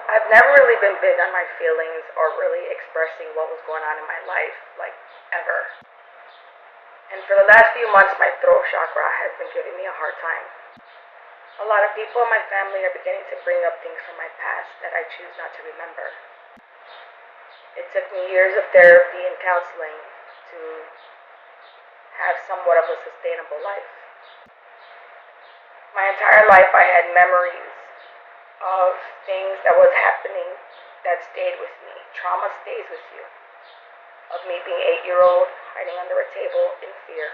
I've never really been big on my feelings or really expressing what was going on in my life, like ever. And for the last few months, my throat chakra has been giving me a hard time. A lot of people in my family are beginning to bring up things from my past that I choose not to remember. It took me years of therapy and counseling to have somewhat of a sustainable life. My entire life, I had memories of things that was happening that stayed with me. Trauma stays with you. Of me being 8-year-old, hiding under a table in fear,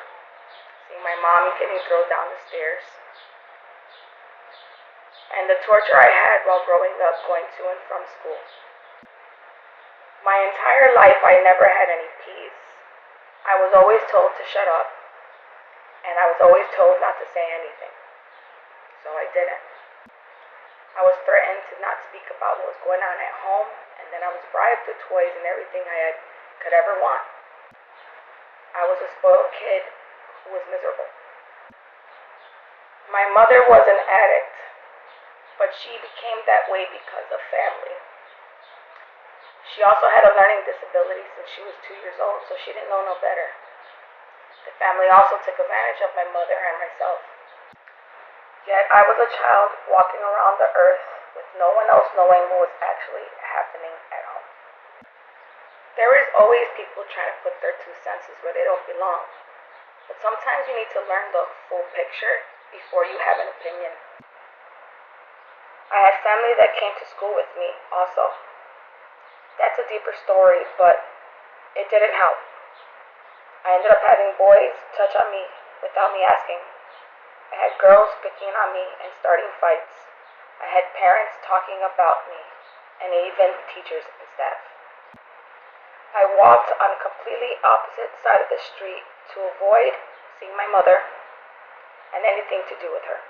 seeing my mom getting thrown down the stairs, and the torture I had while growing up going to and from school. My entire life, I never had any peace. I was always told to shut up, and I was always told not to say anything. So I didn't. I was threatened to not speak about what was going on at home, and then I was bribed with toys and everything I could ever want. I was a spoiled kid who was miserable. My mother was an addict, but she became that way because of family. She also had a learning disability since she was 2 years old, so she didn't know no better. The family also took advantage of my mother and myself. Yet I was a child walking around the earth with no one else knowing what was actually happening at home. There is always people trying to put their 2 senses where they don't belong. But sometimes you need to learn the full picture before you have an opinion. I had family that came to school with me also. That's a deeper story, but it didn't help. I ended up having boys touch on me without me asking. I had girls picking on me and starting fights. I had parents talking about me, and even teachers and staff. I walked on a completely opposite side of the street to avoid seeing my mother and anything to do with her.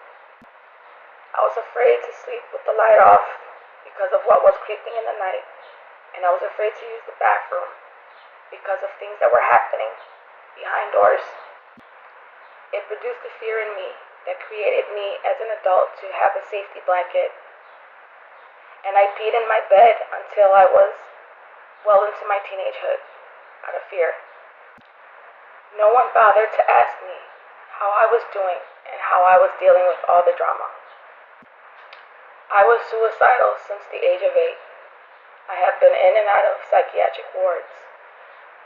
I was afraid to sleep with the light off because of what was creeping in the night, and I was afraid to use the bathroom because of things that were happening behind doors. It produced a fear in me that created me as an adult to have a safety blanket, and I peed in my bed until I was well into my teenagehood out of fear. No one bothered to ask me how I was doing and how I was dealing with all the drama. I was suicidal since the age of 8. I have been in and out of psychiatric wards.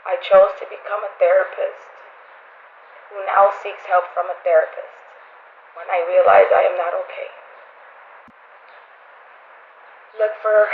I chose to become a therapist who now seeks help from a therapist when I realize I am not okay. Look, for